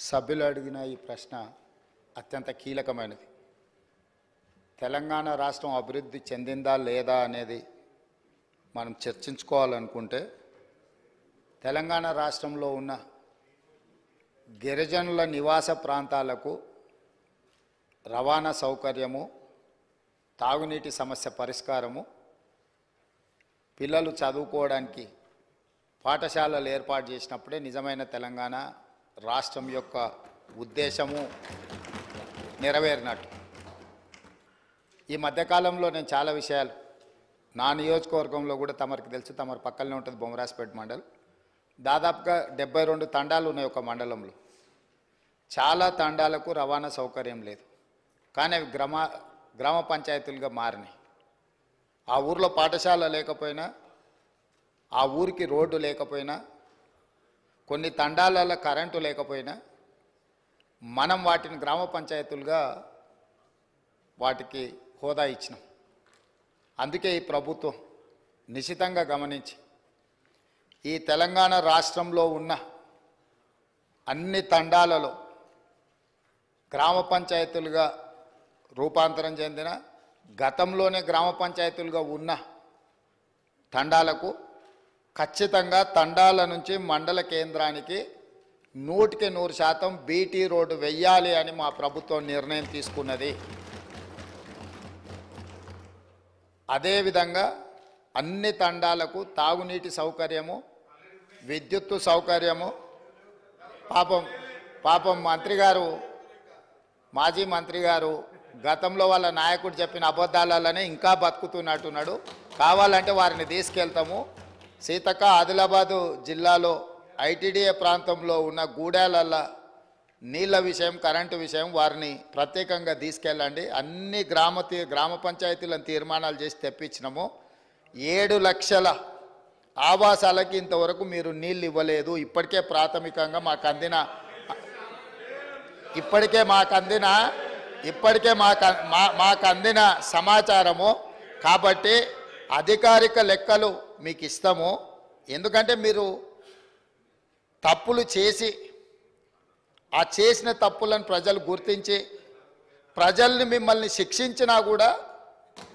సభ్యులు అడిగిన ఈ ప్రశ్న అత్యంత కీలకమైనది. తెలంగాణ రాష్ట్రం అభివృద్ధి చెందిందా లేదా అనేది మనం చర్చించుకోవాలనుకుంటే తెలంగాణ రాష్ట్రంలో ఉన్న గిరిజనుల నివాస ప్రాంతాలకు రవాణా సౌకర్యము, తాగునీటి సమస్య పరిష్కారము, పిల్లలు చదువుకోవడానికి పాఠశాలలు ఏర్పాటు చేసినప్పుడే నిజమైన తెలంగాణ రాష్ట్రం యొక్క ఉద్దేశము నెరవేరినట్టు. ఈ మధ్యకాలంలో నేను చాలా విషయాలు నా నియోజకవర్గంలో కూడా తమరికి తెలుసు, తమరి పక్కనే ఉంటుంది బొమ్మరాజ్పేట మండలం. దాదాపుగా 72 తండాలు ఉన్నాయి ఒక మండలంలో. చాలా తండాలకు రవాణా సౌకర్యం లేదు, కానీ అవి గ్రామ పంచాయతీలుగా మారినాయి. ఆ ఊర్లో పాఠశాల లేకపోయినా, ఆ ఊరికి రోడ్డు లేకపోయినా, కొన్ని తండాలలో కరెంటు లేకపోయినా మనం వాటిని గ్రామ పంచాయతీలుగా వాటికి హోదా ఇచ్చినాం. అందుకే ఈ ప్రభుత్వం నిశితంగా గమనించి ఈ తెలంగాణ రాష్ట్రంలో ఉన్న అన్ని తండాలలో గ్రామ పంచాయతీలుగా రూపాంతరం చెందిన, గతంలోనే గ్రామ పంచాయతీలుగా ఉన్న తండాలకు ఖచ్చితంగా తండాల నుంచి మండల కేంద్రానికి 100% బీటీ రోడ్డు వెయ్యాలి అని మా ప్రభుత్వం నిర్ణయం తీసుకున్నది. అదేవిధంగా అన్ని తండాలకు తాగునీటి సౌకర్యము, విద్యుత్తు సౌకర్యము. పాపం మంత్రి గారు, మాజీ మంత్రి గారు గతంలో వాళ్ళ నాయకుడు చెప్పిన అబద్ధాలనే ఇంకా బతుకుతున్నట్టున్నాడు. కావాలంటే వారిని తీసుకెళ్తాము. సీతక్క, ఆదిలాబాదు జిల్లాలో ఐటీడీఏ ప్రాంతంలో ఉన్న గూడాలల్ల నీళ్ళ విషయం, కరెంటు విషయం వారిని ప్రత్యేకంగా తీసుకెళ్ళండి. అన్ని గ్రామ పంచాయతీలను తీర్మానాలు చేసి తెప్పించినాము. 7 లక్షల ఆవాసాలకి ఇంతవరకు మీరు నీళ్ళు ఇవ్వలేదు. ఇప్పటికే ప్రాథమికంగా మాకు అందిన సమాచారము. కాబట్టి అధికారిక లెక్కలు మీకు ఇస్తాము. ఎందుకంటే మీరు తప్పులు చేసి ఆ చేసిన తప్పులను ప్రజలు గుర్తించి ప్రజల్ని మిమ్మల్ని శిక్షించినా కూడా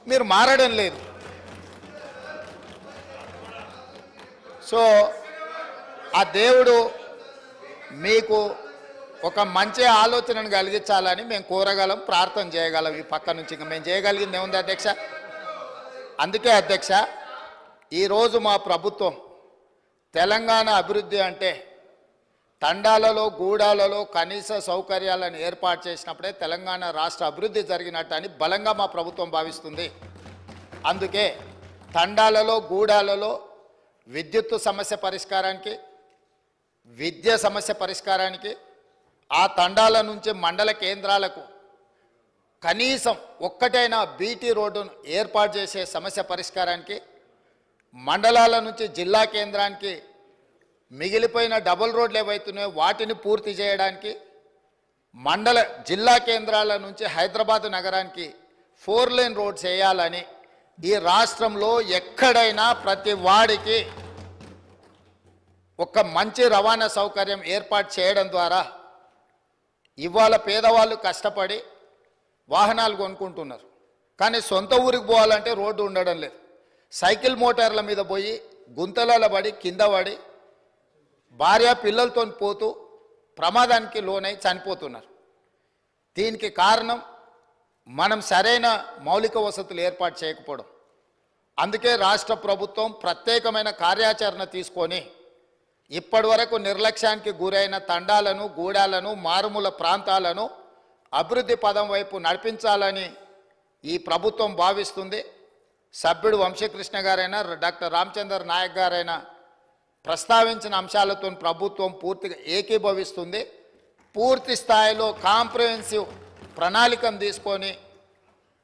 మీరు మారడం లేదు. సో ఆ దేవుడు మీకు ఒక మంచి ఆలోచనను కలిగించాలని మేము కోరగలం, ప్రార్థన చేయగలం. ఈ పక్క నుంచి ఇంకా మేము చేయగలిగింది ఏముంది అధ్యక్ష? అందుకే అధ్యక్ష, ఈరోజు మా ప్రభుత్వం తెలంగాణ అభివృద్ధి అంటే తండాలలో, గూడాలలో కనీస సౌకర్యాలను ఏర్పాటు చేసినప్పుడే తెలంగాణ రాష్ట్ర అభివృద్ధి జరిగినట్టు అని బలంగా మా ప్రభుత్వం భావిస్తుంది. అందుకే తండాలలో, గూడాలలో విద్యుత్తు సమస్య పరిష్కారానికి, విద్య సమస్య పరిష్కారానికి, ఆ తండాల నుంచి మండల కేంద్రాలకు కనీసం ఒక్కటైనా బీటీ రోడ్డును ఏర్పాటు చేసే సమస్య పరిష్కారానికి, మండలాల నుంచి జిల్లా కేంద్రానికి మిగిలిపోయిన డబుల్ రోడ్లు ఏవైతున్నాయో వాటిని పూర్తి చేయడానికి, జిల్లా కేంద్రాల నుంచి హైదరాబాద్ నగరానికి 4 లేన్ రోడ్స్ వేయాలని ఈ రాష్ట్రంలో ఎక్కడైనా ప్రతి వాడికి ఒక మంచి రవాణా సౌకర్యం ఏర్పాటు చేయడం ద్వారా ఇవాళ పేదవాళ్ళు కష్టపడి వాహనాలు కొనుక్కుంటున్నారు, కానీ సొంత ఊరికి పోవాలంటే రోడ్డు ఉండడం లేదు. సైకిల్ మోటార్ల మీద పోయి గుంతలలో పడి కింద పడి భార్య పిల్లలతో పోతూ ప్రమాదానికి లోనై చనిపోతున్నారు. దీనికి కారణం మనం సరైన మౌలిక వసతులు ఏర్పాటు చేయకపోవడం. అందుకే రాష్ట్ర ప్రభుత్వం ప్రత్యేకమైన కార్యాచరణ తీసుకొని ఇప్పటివరకు నిర్లక్ష్యానికి గురైన తండాలను, గూడాలను, మారుమూల ప్రాంతాలను అభివృద్ధి పదం వైపు నడిపించాలని ఈ ప్రభుత్వం భావిస్తుంది. సభ్యుడు వంశీకృష్ణ గారైనా, డాక్టర్ రామచంద్ర నాయక్ గారైనా ప్రస్తావించిన అంశాలతో ప్రభుత్వం పూర్తిగా ఏకీభవిస్తుంది. పూర్తి స్థాయిలో కాంప్రహెన్సివ్ ప్రణాళికను తీసుకొని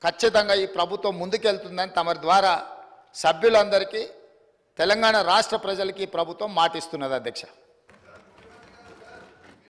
ఖచ్చితంగా ఈ ప్రభుత్వం ముందుకెళ్తుందని తమరి ద్వారా సభ్యులందరికీ, తెలంగాణ రాష్ట్ర ప్రజలకి ప్రభుత్వం మాటిస్తున్నది అధ్యక్ష.